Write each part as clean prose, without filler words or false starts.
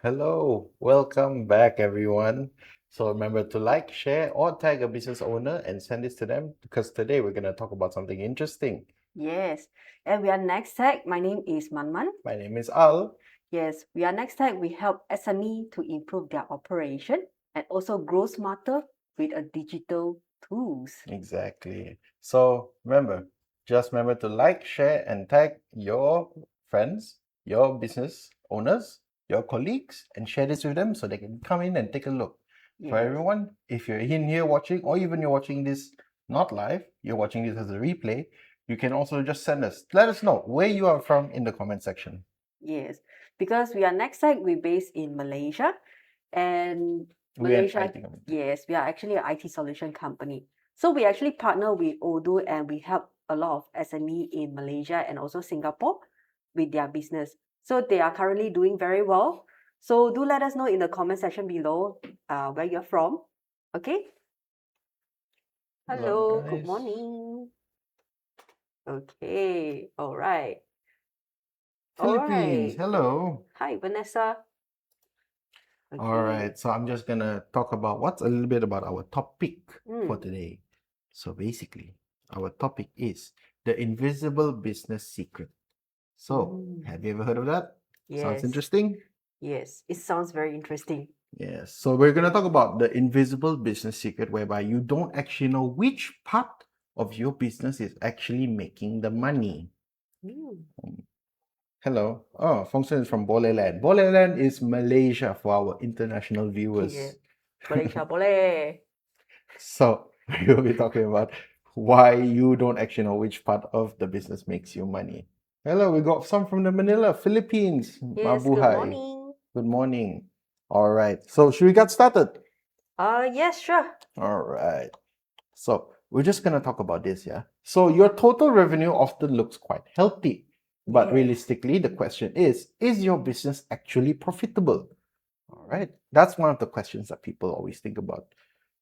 Hello, welcome back, everyone. So remember to like, share, or tag a business owner and send this to them because today we're going to talk about something interesting. Yes, and we are NexTech. My name is Manman. My name is Al. Yes, we are NexTech. We help SME to improve their operation and also grow smarter with a digital tools. Exactly. So remember to like, share, and tag your friends, your business owners, your colleagues, and share this with them so they can come in and take a look. For Yes. everyone, if you're in here watching, or even you're watching this not live, you're watching this as a replay, you can also just let us know where you are from in the comment section. Yes, because we are NexTech. We're based in Malaysia, and We are an Malaysia. IT company. Yes, we are actually an IT solution company. So we actually partner with Odoo and we help a lot of SME in Malaysia and also Singapore with their business. So they are currently doing very well. So do let us know in the comment section below where you're from. Okay. Hello, good guys. morning. Okay, all right. Philippines, hello. Hi, Vanessa. All right, so I'm just gonna talk about what's a little bit about our topic for today. So basically, our topic is the invisible business secret. So, have you ever heard of that? Sounds Yes. interesting? Yes, it sounds very interesting. Yes. So we're gonna talk about the invisible business secret, whereby you don't actually know which part of your business is actually making the money. Hello. Oh, Fongsun is from Boleland. Boleland is Malaysia for our international viewers. Yeah. Malaysia boleh. So we will be talking about why you don't actually know which part of the business makes you money. Hello, we got some from the Manila, Philippines. Yes, good Mabuhay. morning. Good morning. All right. So should we get started? Yes, sure. All right. So we're just gonna talk about this, yeah. So your total revenue often looks quite healthy, but Yes. realistically, the question is your business actually profitable? All right. That's one of the questions that people always think about.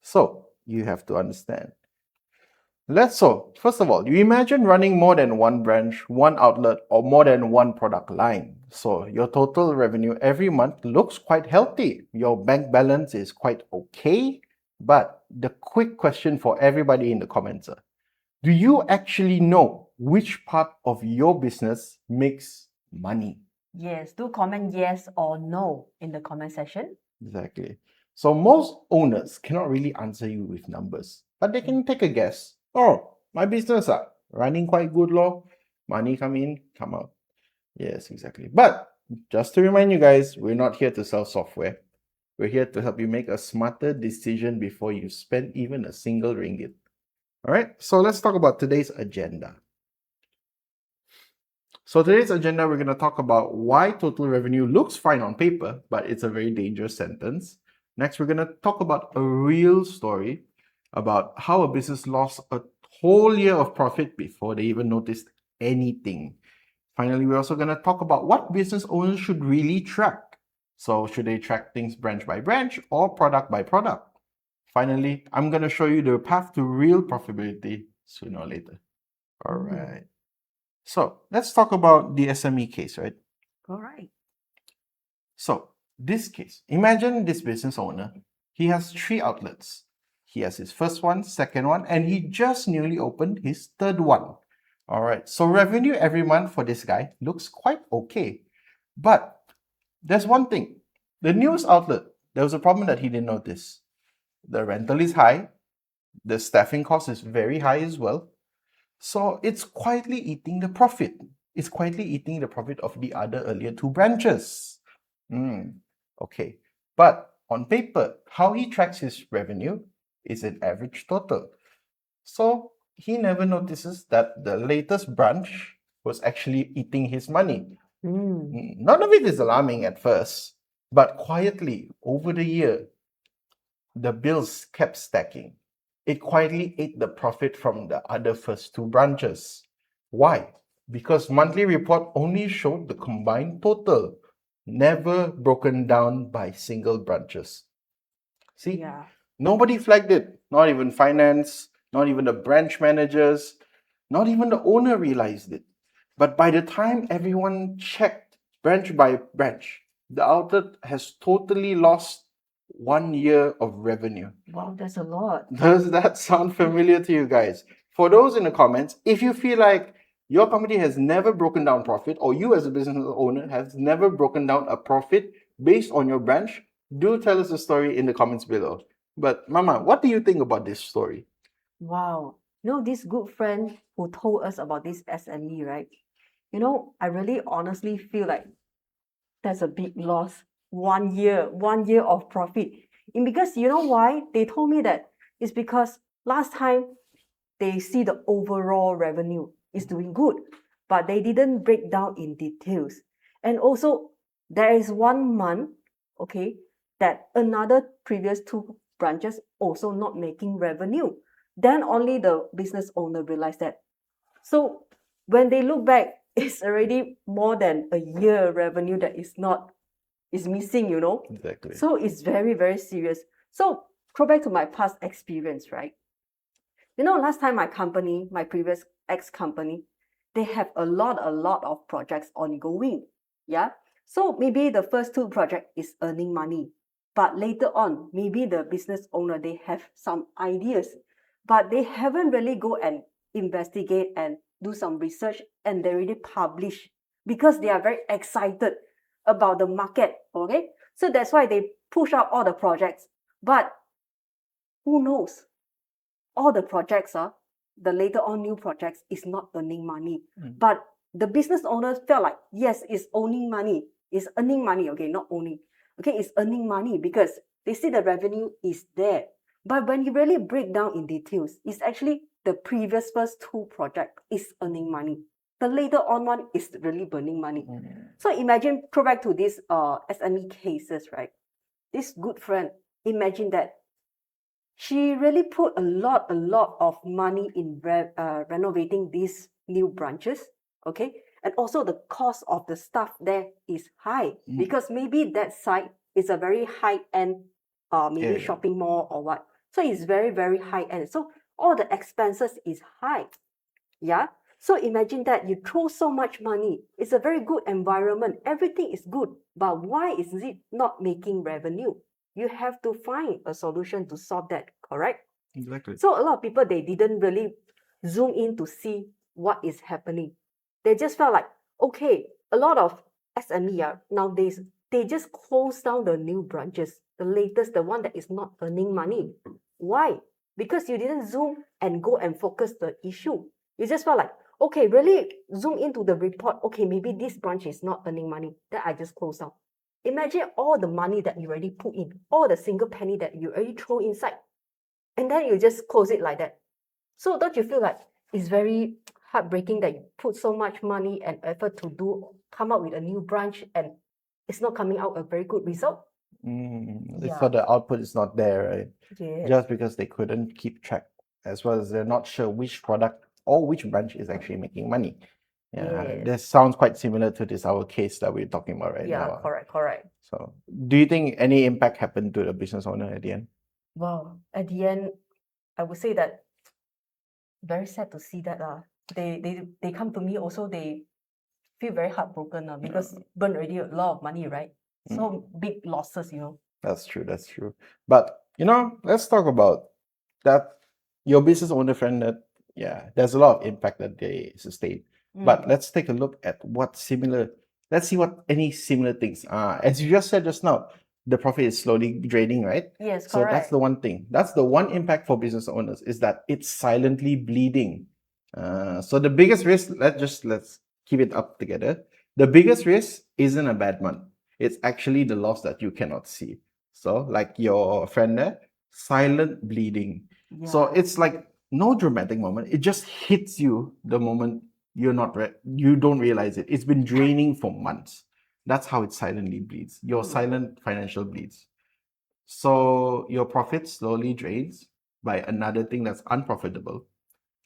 So you have to understand. First of all, you imagine running more than one branch, one outlet, or more than one product line. So your total revenue every month looks quite healthy. Your bank balance is quite okay. But the quick question for everybody in the comments are, do you actually know which part of your business makes money? Yes, do comment yes or no in the comment section. Exactly. So most owners cannot really answer you with numbers, but they can take a guess. Oh, my business are running quite good, law. Money come in, come out. Yes, exactly. But just to remind you guys, we're not here to sell software. We're here to help you make a smarter decision before you spend even a single ringgit. All right, so let's talk about today's agenda. So today's agenda, we're going to talk about why total revenue looks fine on paper, but it's a very dangerous sentence. Next, we're going to talk about a real story about how a business lost a whole year of profit before they even noticed anything. Finally, we're also going to talk about what business owners should really track. So should they track things branch by branch or product by product? Finally, I'm going to show you the path to real profitability sooner or later. All right. So let's talk about the SME case, right? All right. So this case, imagine this business owner. He has 3 outlets. He has his first one, second one, and he just newly opened his third one. All right. So revenue every month for this guy looks quite okay. But there's one thing. The newest outlet, there was a problem that he didn't notice. The rental is high. The staffing cost is very high as well. So it's quietly eating the profit. It's quietly eating the profit of the other earlier 2 branches. Okay. But on paper, how he tracks his revenue is an average total. So he never notices that the latest branch was actually eating his money. None of it is alarming at first, but quietly over the year, the bills kept stacking. It quietly ate the profit from the other first 2 branches. Why? Because monthly report only showed the combined total, never broken down by single branches. See, nobody flagged it, not even finance, not even the branch managers, not even the owner realized it. But by the time everyone checked branch by branch, the outlet has totally lost 1 year of revenue. Wow, that's a lot. Does that sound familiar to you guys? For those in the comments, if you feel like your company has never broken down profit, or you as a business owner has never broken down a profit based on your branch, do tell us the story in the comments below. But Mama, what do you think about this story? Wow. This good friend who told us about this SME, right? I really honestly feel like that's a big loss. 1 year of profit. And because you know why? They told me that it's because last time they see the overall revenue is doing good, but they didn't break down in details. And also, there is 1 month, okay, that another previous two branches also not making revenue. Then only the business owner realized that. So when they look back, it's already more than a year revenue that is missing. Exactly. So it's very, very serious. So go back to my past experience, right? Last time my previous ex-company, they have a lot of projects ongoing. Yeah. So maybe the first two project is earning money, but later on, maybe the business owner, they have some ideas, but they haven't really go and investigate and do some research, and they already publish because they are very excited about the market. Okay. So that's why they push out all the projects. But who knows? All the projects the later on new projects is not earning money. But the business owners felt like, yes, it's earning money. It's earning money, okay, not owning. Okay, it's earning money because they see the revenue is there. But when you really break down in details, it's actually the previous first two project is earning money. The later on one is really burning money. So imagine, go back to these SME cases, right? This good friend, imagine that she really put a lot of money in renovating these new branches, okay? And also the cost of the stuff there is high because maybe that site is a very high-end, maybe shopping mall or what. So it's very, very high-end. So all the expenses is high, yeah? So imagine that you throw so much money. It's a very good environment. Everything is good. But why is it not making revenue? You have to find a solution to solve that, correct? Exactly. So a lot of people, they didn't really zoom in to see what is happening. They just felt like, okay, a lot of SME nowadays, they just close down the new branches, the latest, the one that is not earning money. Why? Because you didn't zoom and go and focus the issue. You just felt like, okay, really zoom into the report. Okay, maybe this branch is not earning money. Then I just close down. Imagine all the money that you already put in, all the single penny that you already throw inside, and then you just close it like that. So don't you feel like it's very heartbreaking that you put so much money and effort to come up with a new branch and it's not coming out a very good result? So the output is not there, right? Yes. Just because they couldn't keep track, as well as they're not sure which product or which branch is actually making money. Yes. This sounds quite similar to our case that we're talking about right now. Correct. So, do you think any impact happened to the business owner at the end? Well, at the end, I would say that very sad to see that they come to me also, they feel very heartbroken because burn already a lot of money, right? So big losses. That's true. But let's talk about that. Your business owner friend, that there's a lot of impact that they sustain. But let's take a look at let's see what any similar things are. As you just said just now, the profit is slowly draining, right? Yes, So that's the one thing. That's the one impact for business owners, is that it's silently bleeding. So the biggest risk, let's keep it up together. The biggest risk isn't a bad month. It's actually the loss that you cannot see. So like your friend there, silent bleeding. So it's like no dramatic moment. It just hits you the moment you don't realize it. It's been draining for months. That's how it silently bleeds. Your silent financial bleeds. So your profit slowly drains by another thing that's unprofitable.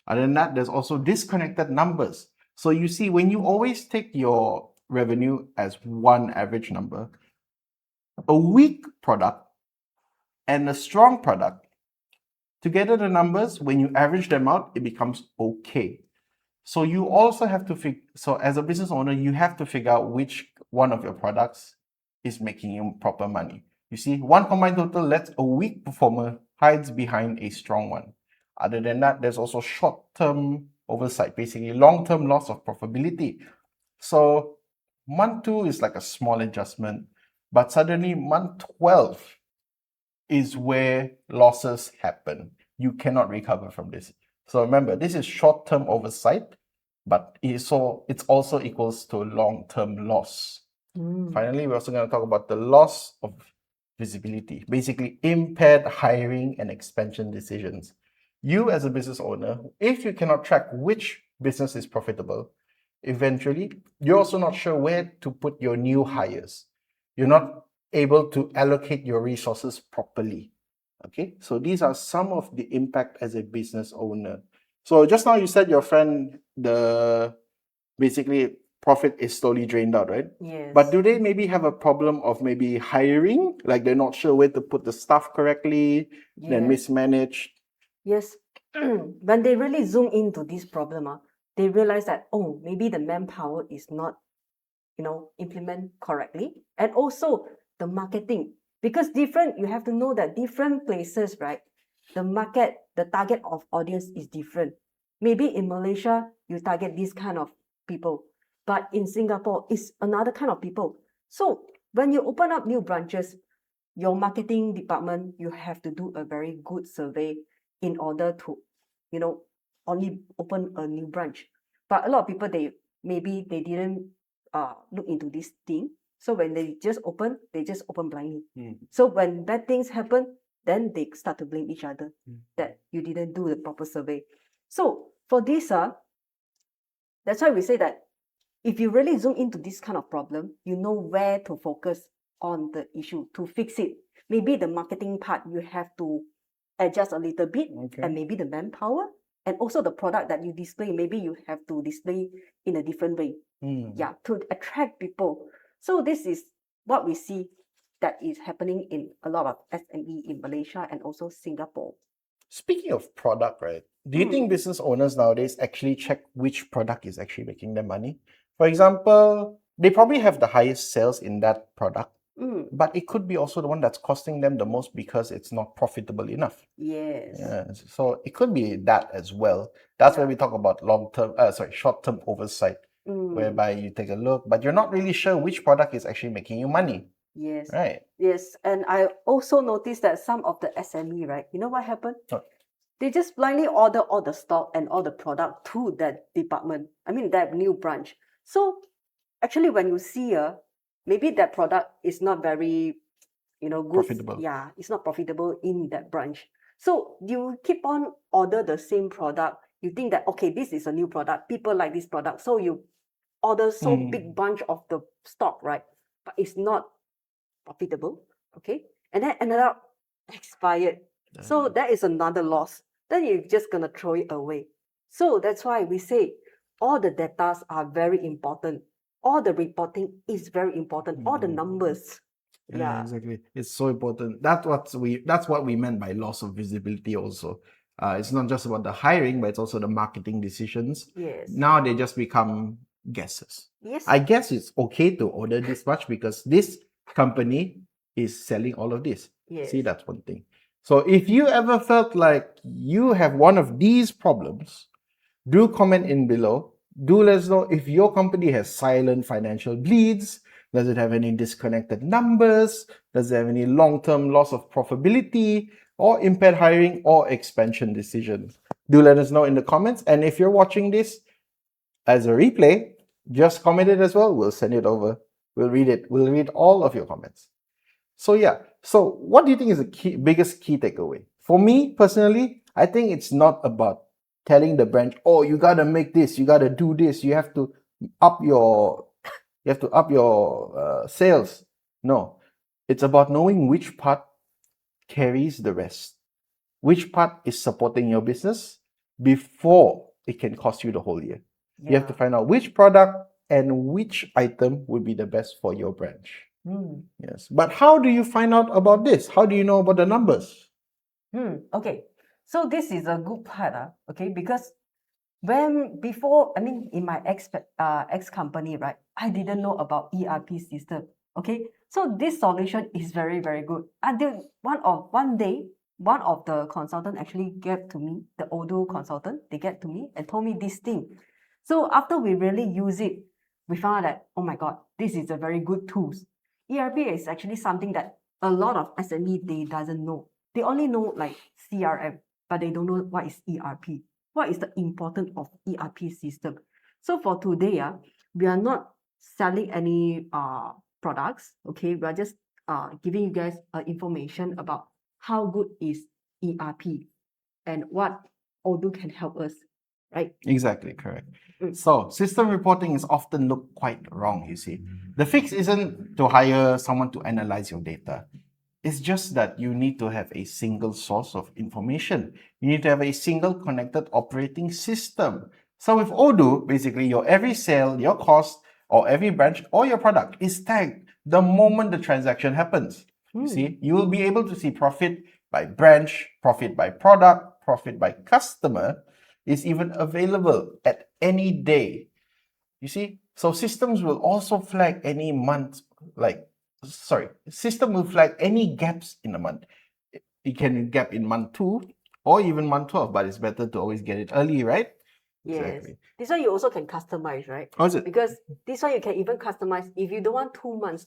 Other than that, there's also disconnected numbers. So you see, when you always take your revenue as one average number, a weak product and a strong product, together the numbers, when you average them out, it becomes okay. So you also have to so as a business owner, you have to figure out which one of your products is making you proper money. You see, one combined total lets a weak performer hides behind a strong one. Other than that, there's also short-term oversight, basically long-term loss of profitability. So month 2 is like a small adjustment, but suddenly month 12 is where losses happen. You cannot recover from this. So remember, this is short-term oversight, but it's also equals to long-term loss. Finally, we're also going to talk about the loss of visibility, basically impaired hiring and expansion decisions. You as a business owner, if you cannot track which business is profitable, eventually you're also not sure where to put your new hires. You're not able to allocate your resources properly. Okay, so these are some of the impact as a business owner. So just now you said your friend, the basically profit is slowly drained out, right? Yes. But do they maybe have a problem of maybe hiring? Like they're not sure where to put the staff correctly, then Yes. mismanaged? Yes. When they really zoom into this problem, they realize that, oh, maybe the manpower is not, implement correctly. And also the marketing, because you have to know that different places, right? The market, the target of audience is different. Maybe in Malaysia, you target this kind of people, but in Singapore, it's another kind of people. So when you open up new branches, your marketing department, you have to do a very good survey in order to, only open a new branch. But a lot of people, they didn't look into this thing. So when they just open blindly. So when bad things happen, then they start to blame each other that you didn't do the proper survey. So for this, that's why we say that if you really zoom into this kind of problem, you know where to focus on the issue to fix it. Maybe the marketing part, you have to adjust a little bit, and maybe the manpower, and also the product that you display, maybe you have to display in a different way. Yeah, to attract people. So this is what we see that is happening in a lot of SME in Malaysia and also Singapore. Speaking of product, right? Do you think business owners nowadays actually check which product is actually making them money? For example, they probably have the highest sales in that product, but it could be also the one that's costing them the most because it's not profitable enough. Yes. Yeah, so it could be that as well. That's why we talk about short-term oversight, whereby you take a look, but you're not really sure which product is actually making you money. Yes. Right. Yes. And I also noticed that some of the SME, right? You know what happened? They just blindly order all the stock and all the product to that department. I mean, that new branch. So actually, when you see maybe that product is not very, good. Profitable. Yeah, it's not profitable in that branch. So you keep on order the same product. You think that, okay, this is a new product. People like this product. So you order so big bunch of the stock, right? But it's not profitable. Okay. And then ended up expired. So that is another loss. Then you're just gonna throw it away. So that's why we say all the data are very important. All the reporting is very important. All the numbers. Yeah, exactly. It's so important. That's what we meant by loss of visibility also. It's not just about the hiring, but it's also the marketing decisions. Yes. Now they just become guesses. Yes. I guess it's okay to order this much because this company is selling all of this. Yes. See, that's one thing. So if you ever felt like you have one of these problems, do comment in below. Do let us know if your company has silent financial bleeds. Does it have any disconnected numbers? Does it have any long-term loss of profitability or impaired hiring or expansion decisions? Do let us know in the comments. And if you're watching this as a replay, just comment it as well. We'll send it over. We'll read it. We'll read all of your comments. So yeah. So what do you think is the biggest key takeaway? For me personally, I think it's not about telling the branch, oh, you gotta make this, you gotta do this, you have to up your sales. No, it's about knowing which part carries the rest, which part is supporting your business before it can cost you the whole year. You have to find out which product and which item would be the best for your branch. Yes, but how do you find out about this? How do you know about the numbers? Okay, so this is a good part, okay, because in my ex company, right, I didn't know about ERP system. Okay, So this solution is very, very good. Until one day, one of the consultant actually get to me, the Odoo consultant, they get to me and told me this thing. So after we really use it, we found out that, oh my God, this is a very good tool. ERP is actually something that a lot of SME, they doesn't know. They only know like CRM, but they don't know what is ERP. What is the importance of ERP system? So for today, we are not selling any products. Okay, we are just giving you guys information about how good is ERP and what Odoo can help us, right? Exactly, correct. Mm. So, system reporting is often looked quite wrong, you see. The fix isn't to hire someone to analyze your data. It's just that you need to have a single source of information. You need to have a single connected operating system. So with Odoo, basically your every sale, your cost, or every branch or your product is tagged the moment the transaction happens. You see, you will be able to see profit by branch, profit by product, profit by customer is even available at any day. You see, so systems will also flag any month, system will flag any gaps in a month. It can gap in month 2 or even month 12, but it's better to always get it early, right? Yes. Exactly. This one you also can customize, right? How is it? Because this one you can even customize. If you don't want 2 months,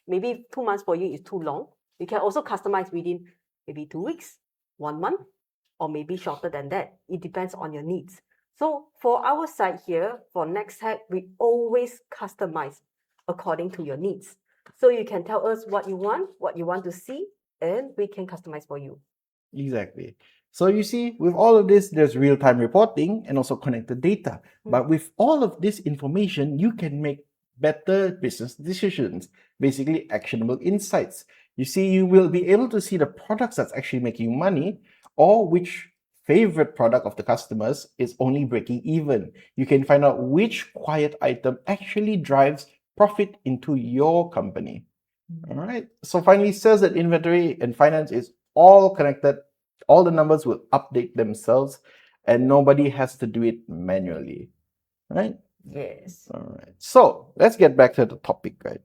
maybe 2 months for you is too long, you can also customize within maybe 2 weeks, 1 month, or maybe shorter than that. It depends on your needs. So for our side here, for NexTech, we always customize according to your needs. So you can tell us what you want to see, and we can customize for you. Exactly. So you see, with all of this, there's real-time reporting and also connected data. But with all of this information, you can make better business decisions, basically actionable insights. You see, you will be able to see the products that's actually making money or which favorite product of the customers is only breaking even. You can find out which quiet item actually drives profit into your company. All right. So finally, sales and inventory and finance is all connected. All the numbers will update themselves and nobody has to do it manually. Right? Yes. All right. So let's get back to the topic, right?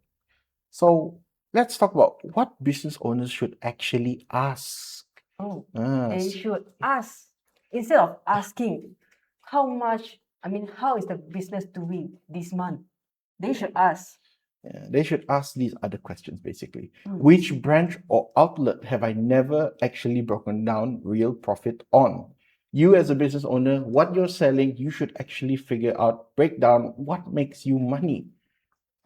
So let's talk about what business owners should actually ask. Oh, Ah, they should ask instead of asking how is the business doing this month? They should ask. yeah, they should ask these other questions basically. Which branch or outlet have I never actually broken down real profit on? You as a business owner, what you're selling, you should actually break down what makes you money.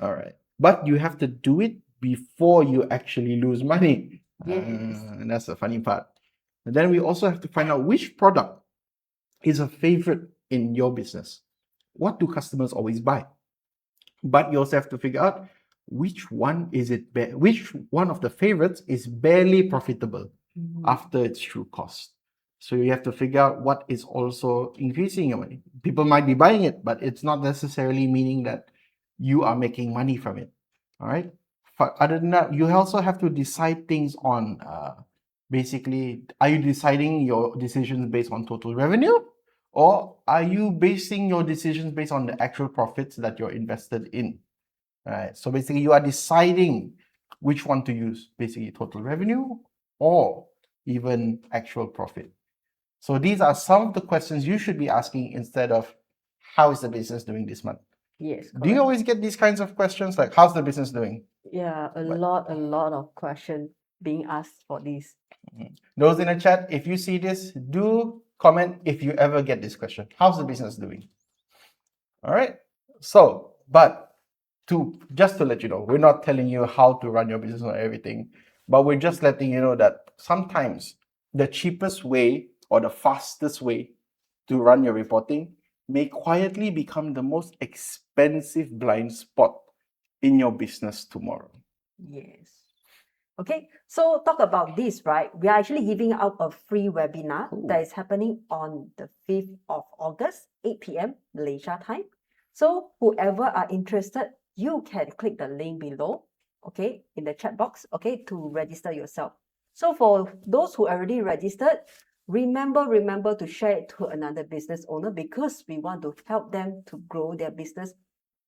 All right. But you have to do it before you actually lose money. Yes. And that's the funny part. And then we also have to find out which product is a favorite in your business. What do customers always buy? But you also have to figure out which one of the favorites is barely profitable after its true cost. So you have to figure out what is also increasing your money. People might be buying it, but it's not necessarily meaning that you are making money from it. All right. But other than that, you also have to decide things on basically, are you deciding your decisions based on total revenue? Or are you basing your decisions based on the actual profits that you're invested in? Right. So basically, you are deciding which one to use, basically total revenue or even actual profit. So these are some of the questions you should be asking instead of how is the business doing this month? Yes. Do you always get these kinds of questions like how's the business doing? Yeah, a lot of questions being asked for this. Those in the chat, if you see this, do comment if you ever get this question. How's the business doing? All right. So, but just to let you know, we're not telling you how to run your business or everything, but we're just letting you know that sometimes the cheapest way or the fastest way to run your reporting may quietly become the most expensive blind spot in your business tomorrow. Yes. Okay, so talk about this, right? We are actually giving out a free webinar that is happening on the 5th of August, 8 p.m. Malaysia time. So whoever are interested, you can click the link below, okay, in the chat box, okay, to register yourself. So for those who already registered, remember to share it to another business owner because we want to help them to grow their business,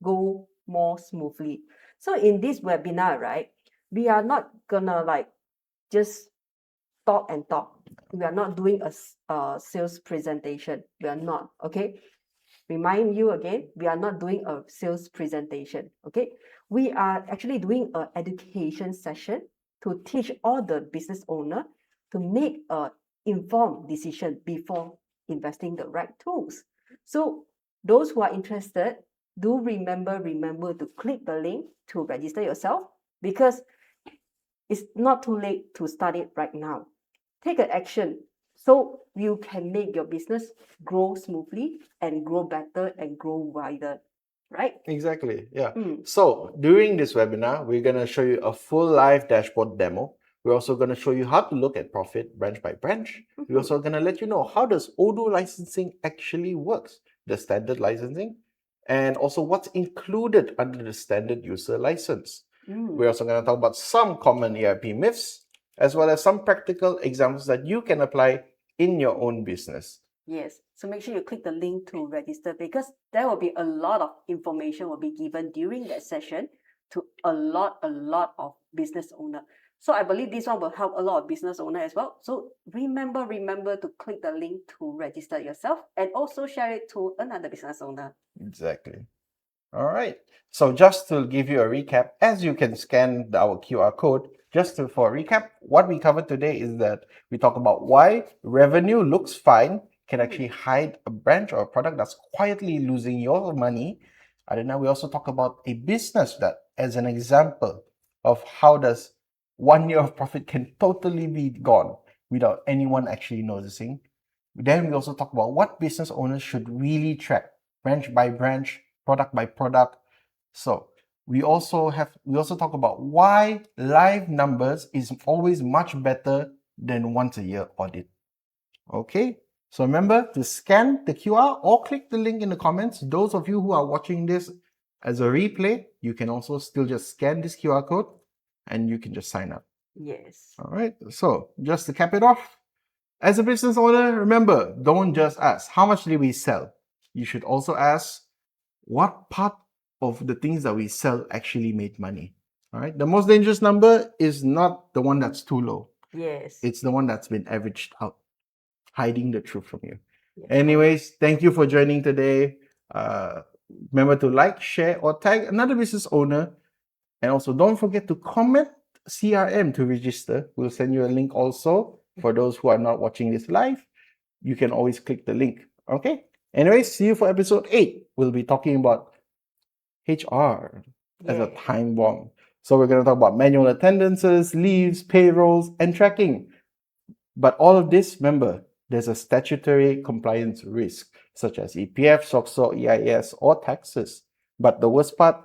go more smoothly. So in this webinar, right, we are not gonna like just talk and talk. We are not doing a sales presentation. We are not, okay? Remind you again, we are not doing a sales presentation, okay? We are actually doing an education session to teach all the business owner to make a informed decision before investing the right tools. So those who are interested, do remember to click the link to register yourself, because it's not too late to start it right now. Take an action so you can make your business grow smoothly and grow better and grow wider, right? Exactly. Yeah. Mm. So during this webinar, we're going to show you a full live dashboard demo. We're also going to show you how to look at profit branch by branch. We're also going to let you know how does Odoo licensing actually works, the standard licensing, and also what's included under the standard user license. We're also going to talk about some common ERP myths, as well as some practical examples that you can apply in your own business. Yes, so make sure you click the link to register, because there will be a lot of information will be given during that session to a lot of business owner. So I believe this one will help a lot of business owner as well. So remember to click the link to register yourself and also share it to another business owner. Exactly. All right. So just to give you a recap, as you can scan our QR code, for a recap, what we covered today is that we talk about why revenue looks fine can actually hide a branch or a product that's quietly losing your money. And then we also talk about a business that, as an example of how does 1 year of profit can totally be gone without anyone actually noticing. Then we also talk about what business owners should really track, branch by branch, product by product. So we also talk about why live numbers is always much better than once a year audit. Okay, so remember to scan the QR or click the link in the comments. Those of you who are watching this as a replay, you can also still just scan this QR code and you can just sign up. Yes. All right, so just to cap it off, as a business owner, remember, don't just ask, how much did we sell? You should also ask, what part of the things that we sell actually made money? All right. The most dangerous number is not the one that's too low. Yes. It's the one that's been averaged out, hiding the truth from you. Yes. Anyways, thank you for joining today. Remember to like, share, or tag another business owner. And also don't forget to comment CRM to register. We'll send you a link also. For those who are not watching this live, you can always click the link. Okay? Anyways, see you for episode 8. We'll be talking about HR as a time bomb. So we're going to talk about manual attendances, leaves, payrolls, and tracking. But all of this, remember, there's a statutory compliance risk, such as EPF, SOCSO, EIS, or taxes. But the worst part,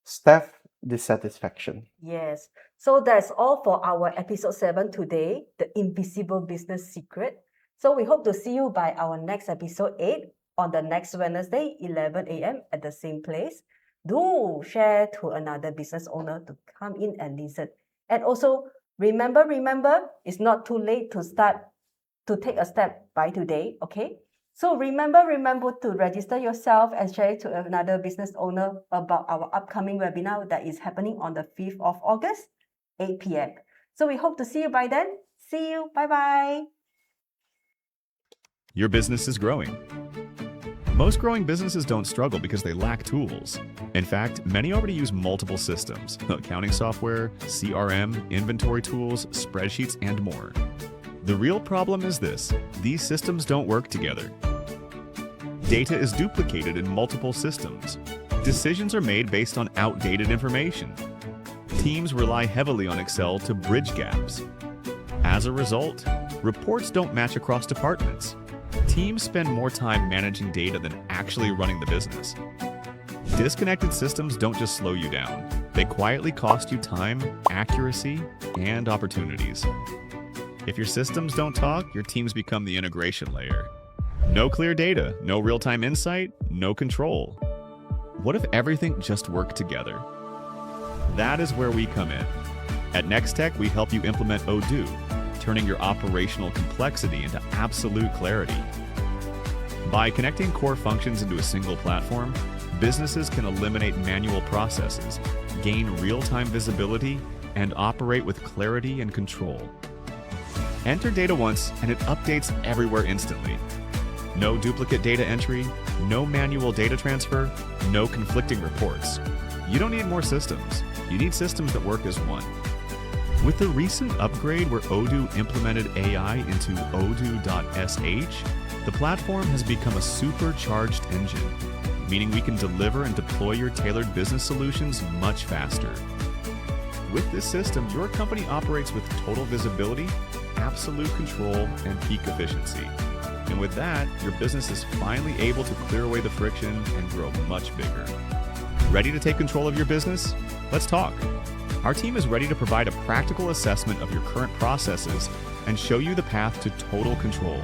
staff dissatisfaction. Yes. So that's all for our episode 7 today, the invisible business secret. So we hope to see you by our next episode 8 on the next Wednesday, 11 a.m. at the same place. Do share to another business owner to come in and listen. And also remember, it's not too late to take a step by today, okay? So remember to register yourself and share it to another business owner about our upcoming webinar that is happening on the 5th of August, 8 p.m. So we hope to see you by then. See you. Bye-bye. Your business is growing. Most growing businesses don't struggle because they lack tools. In fact, many already use multiple systems: accounting software, CRM, inventory tools, spreadsheets, and more. The real problem is this: these systems don't work together. Data is duplicated in multiple systems. Decisions are made based on outdated information. Teams rely heavily on Excel to bridge gaps. As a result, reports don't match across departments. Teams spend more time managing data than actually running the business. Disconnected systems don't just slow you down. They quietly cost you time, accuracy, and opportunities. If your systems don't talk, your teams become the integration layer. No clear data, no real-time insight, no control. What if everything just worked together? That is where we come in. At NexTech, we help you implement Odoo, turning your operational complexity into absolute clarity. By connecting core functions into a single platform, businesses can eliminate manual processes, gain real-time visibility, and operate with clarity and control. Enter data once and it updates everywhere instantly. No duplicate data entry, no manual data transfer, no conflicting reports. You don't need more systems. You need systems that work as one. With the recent upgrade where Odoo implemented AI into Odoo.sh, the platform has become a supercharged engine, meaning we can deliver and deploy your tailored business solutions much faster. With this system, your company operates with total visibility, absolute control, and peak efficiency. And with that, your business is finally able to clear away the friction and grow much bigger. Ready to take control of your business? Let's talk. Our team is ready to provide a practical assessment of your current processes and show you the path to total control.